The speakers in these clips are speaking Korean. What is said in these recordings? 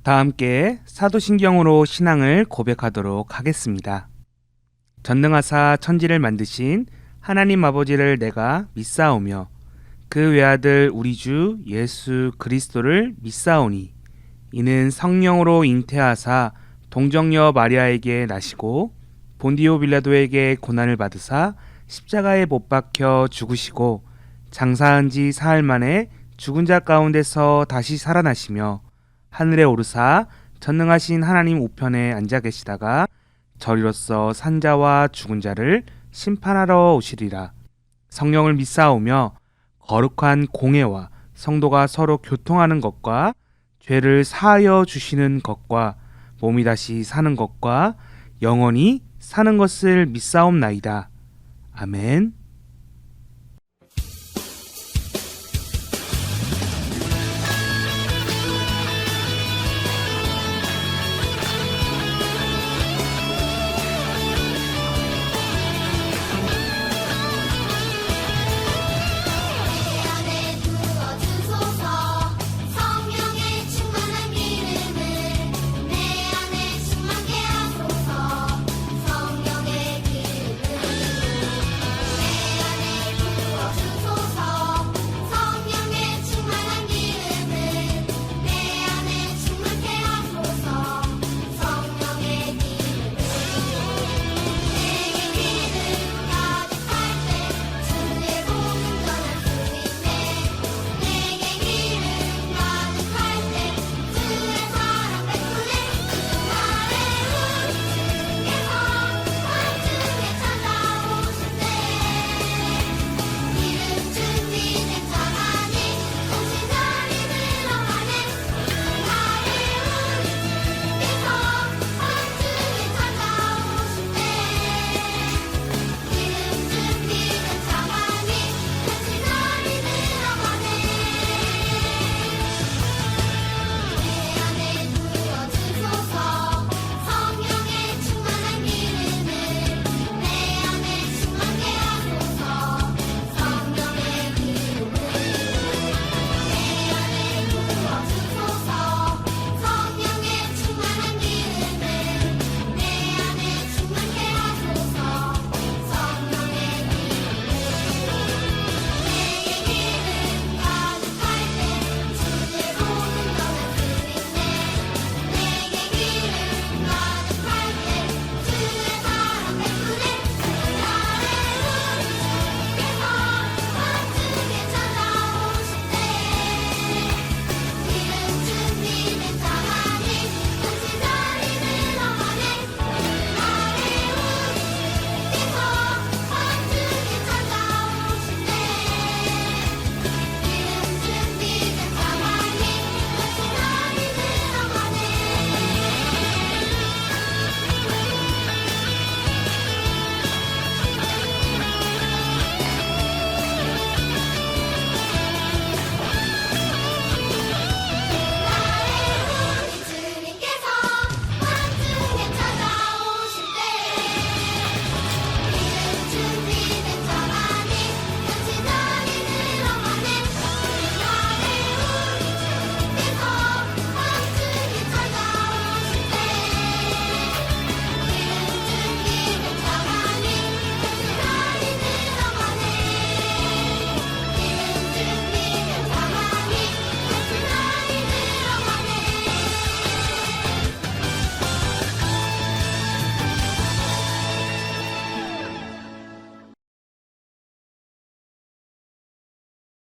다 함께 사도신경으로 신앙을 고백하도록 하겠습니다. 전능하사 천지를 만드신 하나님 아버지를 내가 믿사오며 그 외아들 우리 주 예수 그리스도를 믿사오니 이는 성령으로 잉태하사 동정녀 마리아에게 나시고 본디오 빌라도에게 고난을 받으사 십자가에 못 박혀 죽으시고 장사한 지 사흘 만에 죽은 자 가운데서 다시 살아나시며 하늘에 오르사 전능하신 하나님 우편에 앉아 계시다가 저리로서 산자와 죽은 자를 심판하러 오시리라. 성령을 믿사오며 거룩한 공회와 성도가 서로 교통하는 것과 죄를 사하여 주시는 것과 몸이 다시 사는 것과 영원히 사는 것을 믿사옵나이다. 아멘.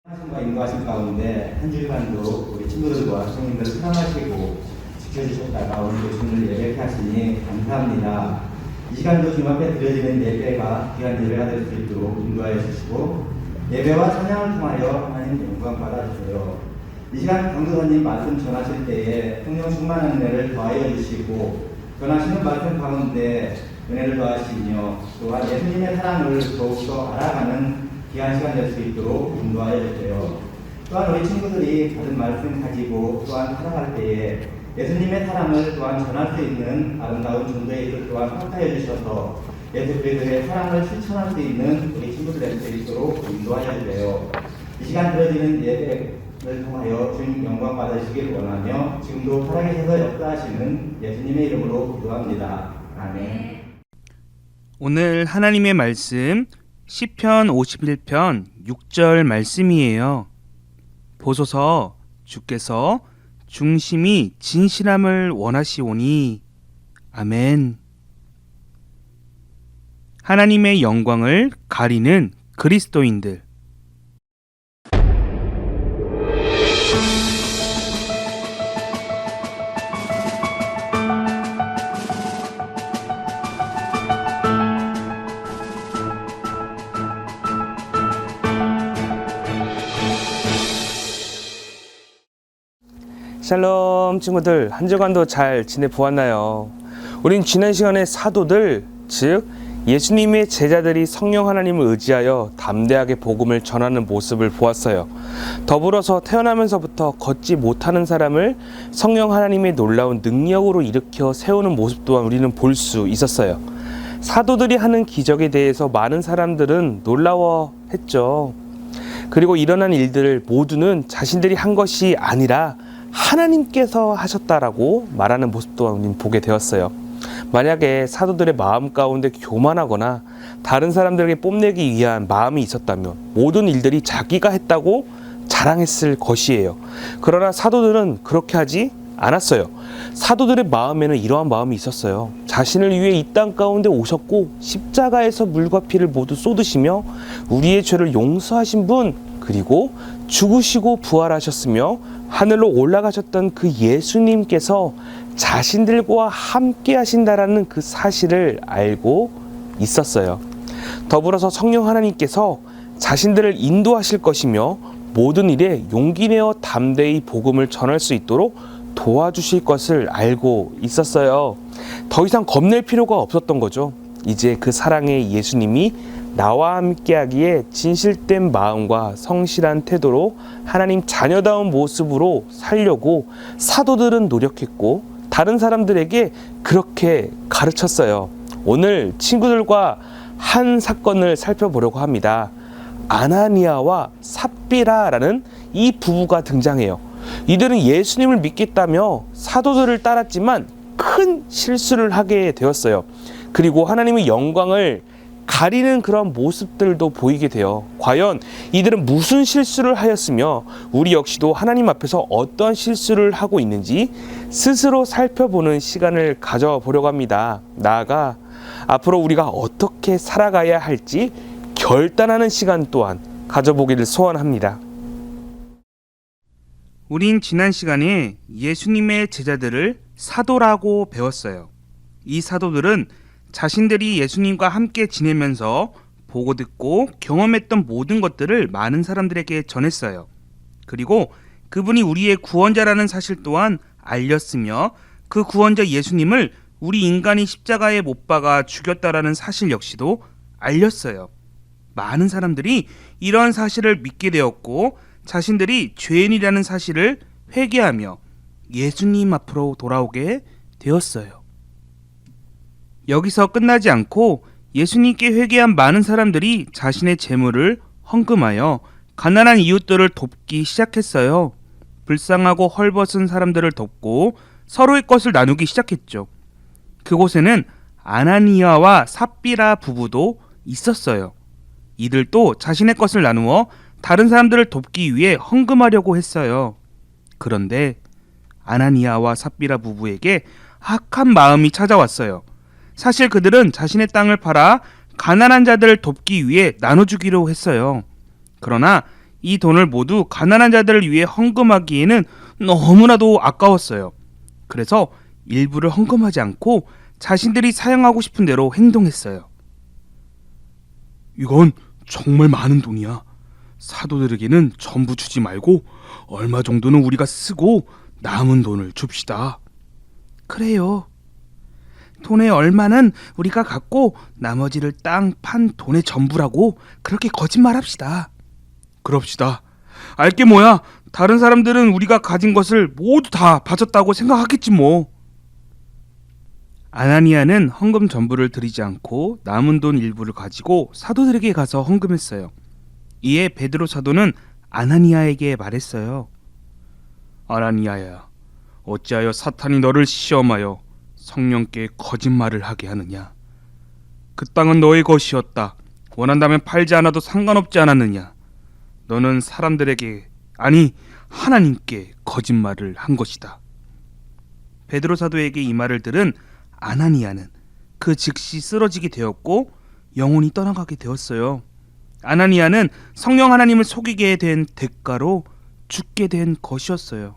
하심과 인도하신 가운데 한 주간도 우리 친구들과 성인들을 사랑하시고 지켜주셨다가 오늘 주님을 예배케 하시니 감사합니다. 이 시간도 주님 앞에 드려지는 예배가 귀한 예배가 될 수 있도록 인도하여 주시고 예배와 찬양을 통하여 하나님 영광 받아주세요. 이 시간 강도사님 말씀 전하실 때에 성령 충만한 은혜를 더하여 주시고 전하시는 말씀 가운데 은혜를 더하시며 또한 예수님의 사랑을 더욱더 알아가는 귀한 시간 될 수 있도록 인도하여 주세요. 또한 우리 친구들이 받은 말씀 가지고 또한 살아갈 때에 예수님의 사랑을 또한 전할 수 있는 아름다운 전도의 일을 또한 허락하여 주셔서 예수 그리스도의 사랑을 실천할 수 있는 우리 친구들 될 수 있도록 인도하여 주세요. 이 시간 드려지는 예배 통하여 주님 영광 받으시길 원하며 지금도 살아계셔서 역사하시는 예수님의 이름으로 기도합니다. 아멘. 오늘 하나님의 말씀 시편 51편 6절 말씀이에요. 보소서 주께서 중심이 진실함을 원하시오니. 아멘. 하나님의 영광을 가리는 그리스도인들. 샬롬 친구들, 한 주간도 잘 지내보았나요? 우린 지난 시간에 사도들, 즉 예수님의 제자들이 성령 하나님을 의지하여 담대하게 복음을 전하는 모습을 보았어요. 더불어서 태어나면서부터 걷지 못하는 사람을 성령 하나님의 놀라운 능력으로 일으켜 세우는 모습 또한 우리는 볼 수 있었어요. 사도들이 하는 기적에 대해서 많은 사람들은 놀라워했죠. 그리고 일어난 일들을 모두는 자신들이 한 것이 아니라 하나님께서 하셨다라고 말하는 모습 또한 우리는 보게 되었어요. 만약에 사도들의 마음 가운데 교만하거나 다른 사람들에게 뽐내기 위한 마음이 있었다면 모든 일들이 자기가 했다고 자랑했을 것이에요. 그러나 사도들은 그렇게 하지 않았어요. 사도들의 마음에는 이러한 마음이 있었어요. 자신을 위해 이 땅 가운데 오셨고 십자가에서 물과 피를 모두 쏟으시며 우리의 죄를 용서하신 분, 그리고 죽으시고 부활하셨으며 하늘로 올라가셨던 그 예수님께서 자신들과 함께 하신다라는 그 사실을 알고 있었어요. 더불어서 성령 하나님께서 자신들을 인도하실 것이며 모든 일에 용기 내어 담대히 복음을 전할 수 있도록 도와주실 것을 알고 있었어요. 더 이상 겁낼 필요가 없었던 거죠. 이제 그 사랑의 예수님이 나와 함께 하기에 진실된 마음과 성실한 태도로 하나님 자녀다운 모습으로 살려고 사도들은 노력했고 다른 사람들에게 그렇게 가르쳤어요. 오늘 친구들과 한 사건을 살펴보려고 합니다. 아나니아와 삽비라라는 이 부부가 등장해요. 이들은 예수님을 믿겠다며 사도들을 따랐지만 큰 실수를 하게 되었어요. 그리고 하나님의 영광을 가리는 그런 모습들도 보이게 돼요. 과연 이들은 무슨 실수를 하였으며 우리 역시도 하나님 앞에서 어떤 실수를 하고 있는지 스스로 살펴보는 시간을 가져보려고 합니다. 나아가 앞으로 우리가 어떻게 살아가야 할지 결단하는 시간 또한 가져보기를 소원합니다. 우린 지난 시간에 예수님의 제자들을 사도라고 배웠어요. 이 사도들은 자신들이 예수님과 함께 지내면서 보고 듣고 경험했던 모든 것들을 많은 사람들에게 전했어요. 그리고 그분이 우리의 구원자라는 사실 또한 알렸으며 그 구원자 예수님을 우리 인간이 십자가에 못 박아 죽였다라는 사실 역시도 알렸어요. 많은 사람들이 이런 사실을 믿게 되었고 자신들이 죄인이라는 사실을 회개하며 예수님 앞으로 돌아오게 되었어요. 여기서 끝나지 않고 예수님께 회개한 많은 사람들이 자신의 재물을 헌금하여 가난한 이웃들을 돕기 시작했어요. 불쌍하고 헐벗은 사람들을 돕고 서로의 것을 나누기 시작했죠. 그곳에는 아나니아와 삽비라 부부도 있었어요. 이들도 자신의 것을 나누어 다른 사람들을 돕기 위해 헌금하려고 했어요. 그런데 아나니아와 삽비라 부부에게 악한 마음이 찾아왔어요. 사실 그들은 자신의 땅을 팔아 가난한 자들을 돕기 위해 나눠주기로 했어요. 그러나 이 돈을 모두 가난한 자들을 위해 헌금하기에는 너무나도 아까웠어요. 그래서 일부를 헌금하지 않고 자신들이 사용하고 싶은 대로 행동했어요. 이건 정말 많은 돈이야. 사도들에게는 전부 주지 말고 얼마 정도는 우리가 쓰고 남은 돈을 줍시다. 그래요. 돈의 얼마는 우리가 갖고 나머지를 땅 판 돈의 전부라고 그렇게 거짓말합시다. 그럽시다. 알게 뭐야. 다른 사람들은 우리가 가진 것을 모두 다 바쳤다고 생각하겠지 뭐. 아나니아는 헌금 전부를 드리지 않고 남은 돈 일부를 가지고 사도들에게 가서 헌금했어요. 이에 베드로 사도는 아나니아에게 말했어요. 아나니아야, 어찌하여 사탄이 너를 시험하여 성령께 거짓말을 하게 하느냐? 그 땅은 너의 것이었다. 원한다면 팔지 않아도 상관없지 않았느냐? 너는 사람들에게, 아니 하나님께 거짓말을 한 것이다. 베드로 사도에게 이 말을 들은 아나니아는 그 즉시 쓰러지게 되었고 영혼이 떠나가게 되었어요. 아나니아는 성령 하나님을 속이게 된 대가로 죽게 된 것이었어요.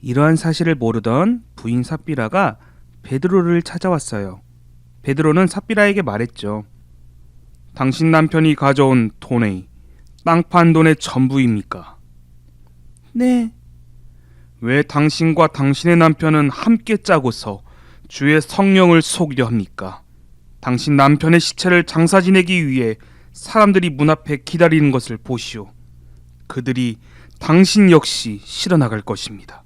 이러한 사실을 모르던 부인 삽비라가 베드로를 찾아왔어요. 베드로는 삽비라에게 말했죠. 당신 남편이 가져온 돈이 땅 판 돈의 전부입니까? 네. 왜 당신과 당신의 남편은 함께 짜고서 주의 성령을 속이려 합니까? 당신 남편의 시체를 장사 지내기 위해 사람들이 문 앞에 기다리는 것을 보시오. 그들이 당신 역시 실어나갈 것입니다.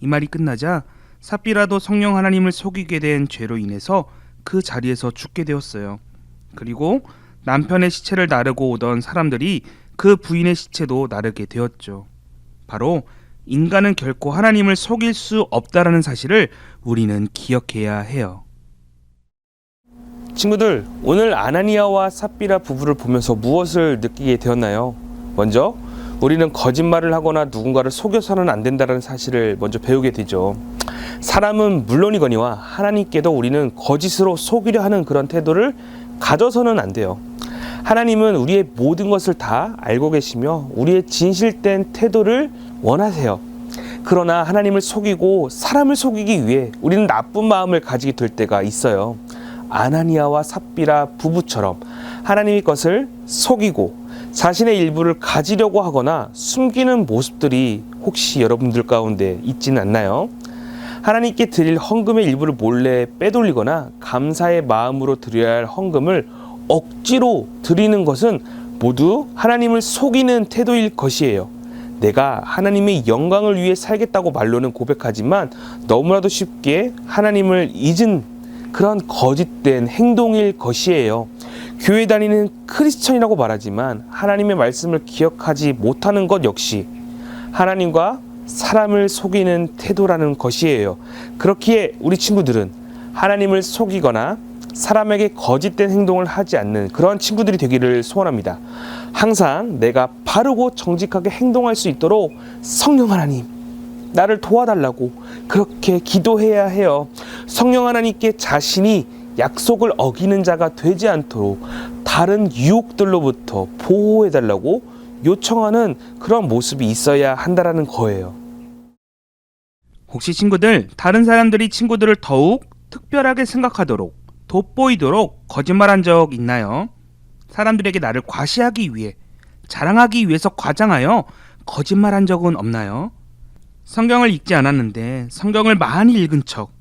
이 말이 끝나자 삽비라도 성령 하나님을 속이게 된 죄로 인해서 그 자리에서 죽게 되었어요. 그리고 남편의 시체를 나르고 오던 사람들이 그 부인의 시체도 나르게 되었죠. 바로 인간은 결코 하나님을 속일 수 없다라는 사실을 우리는 기억해야 해요. 친구들, 오늘 아나니아와 삽비라 부부를 보면서 무엇을 느끼게 되었나요? 먼저 우리는 거짓말을 하거나 누군가를 속여서는 안 된다는 사실을 먼저 배우게 되죠. 사람은 물론이거니와 하나님께도 우리는 거짓으로 속이려 하는 그런 태도를 가져서는 안 돼요. 하나님은 우리의 모든 것을 다 알고 계시며 우리의 진실된 태도를 원하세요. 그러나 하나님을 속이고 사람을 속이기 위해 우리는 나쁜 마음을 가지게 될 때가 있어요. 아나니아와 삽비라 부부처럼 하나님의 것을 속이고 자신의 일부를 가지려고 하거나 숨기는 모습들이 혹시 여러분들 가운데 있지는 않나요? 하나님께 드릴 헌금의 일부를 몰래 빼돌리거나 감사의 마음으로 드려야 할 헌금을 억지로 드리는 것은 모두 하나님을 속이는 태도일 것이에요. 내가 하나님의 영광을 위해 살겠다고 말로는 고백하지만 너무나도 쉽게 하나님을 잊은 그런 거짓된 행동일 것이에요. 교회 다니는 크리스천이라고 말하지만 하나님의 말씀을 기억하지 못하는 것 역시 하나님과 사람을 속이는 태도라는 것이에요. 그렇기에 우리 친구들은 하나님을 속이거나 사람에게 거짓된 행동을 하지 않는 그런 친구들이 되기를 소원합니다. 항상 내가 바르고 정직하게 행동할 수 있도록 성령 하나님, 나를 도와달라고 그렇게 기도해야 해요. 성령 하나님께 자신이 약속을 어기는 자가 되지 않도록 다른 유혹들로부터 보호해달라고 요청하는 그런 모습이 있어야 한다라는 거예요. 혹시 친구들, 다른 사람들이 친구들을 더욱 특별하게 생각하도록 돋보이도록 거짓말한 적 있나요? 사람들에게 나를 과시하기 위해, 자랑하기 위해서 과장하여 거짓말한 적은 없나요? 성경을 읽지 않았는데 성경을 많이 읽은 척,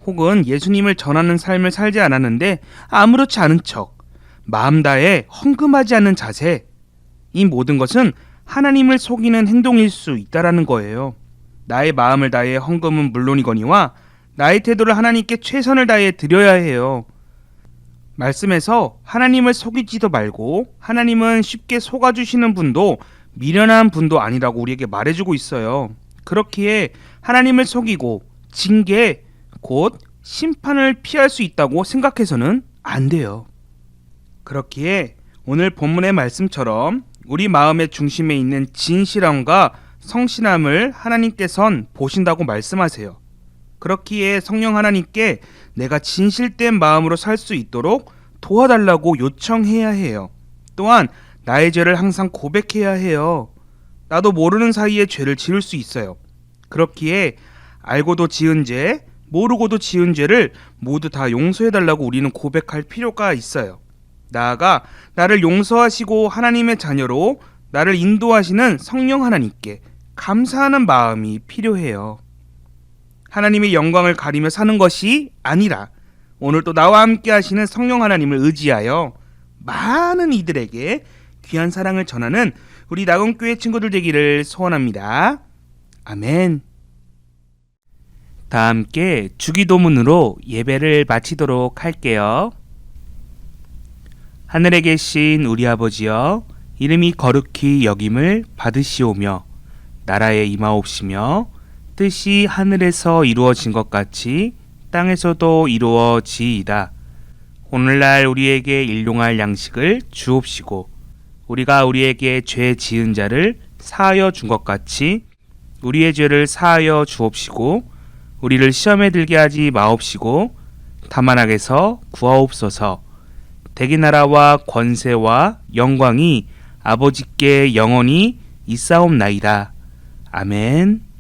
혹은 예수님을 전하는 삶을 살지 않았는데 아무렇지 않은 척, 마음 다해 헌금하지 않는 자세, 이 모든 것은 하나님을 속이는 행동일 수 있다라는 거예요. 나의 마음을 다해 헌금은 물론이거니와 나의 태도를 하나님께 최선을 다해 드려야 해요. 말씀에서 하나님을 속이지도 말고 하나님은 쉽게 속아주시는 분도 미련한 분도 아니라고 우리에게 말해주고 있어요. 그렇기에 하나님을 속이고 징계, 곧 심판을 피할 수 있다고 생각해서는 안 돼요. 그렇기에 오늘 본문의 말씀처럼 우리 마음의 중심에 있는 진실함과 성실함을 하나님께선 보신다고 말씀하세요. 그렇기에 성령 하나님께 내가 진실된 마음으로 살 수 있도록 도와달라고 요청해야 해요. 또한 나의 죄를 항상 고백해야 해요. 나도 모르는 사이에 죄를 지을 수 있어요. 그렇기에 알고도 지은 죄, 모르고도 지은 죄를 모두 다 용서해달라고 우리는 고백할 필요가 있어요. 나아가 나를 용서하시고 하나님의 자녀로 나를 인도하시는 성령 하나님께 감사하는 마음이 필요해요. 하나님의 영광을 가리며 사는 것이 아니라 오늘도 나와 함께 하시는 성령 하나님을 의지하여 많은 이들에게 귀한 사랑을 전하는 우리 낙원교회 친구들 되기를 소원합니다. 아멘. 다 함께 주기도문으로 예배를 마치도록 할게요. 하늘에 계신 우리 아버지여, 이름이 거룩히 여김을 받으시오며 나라에 임하옵시며 뜻이 하늘에서 이루어진 것 같이 땅에서도 이루어지이다. 오늘날 우리에게 일용할 양식을 주옵시고 우리가 우리에게 죄 지은 자를 사하여 준 것 같이 우리의 죄를 사하여 주옵시고 우리를 시험에 들게 하지 마옵시고 다만 악에서 구하옵소서. 대기 나라와 권세와 영광이 아버지께 영원히 있사옵나이다. 아멘.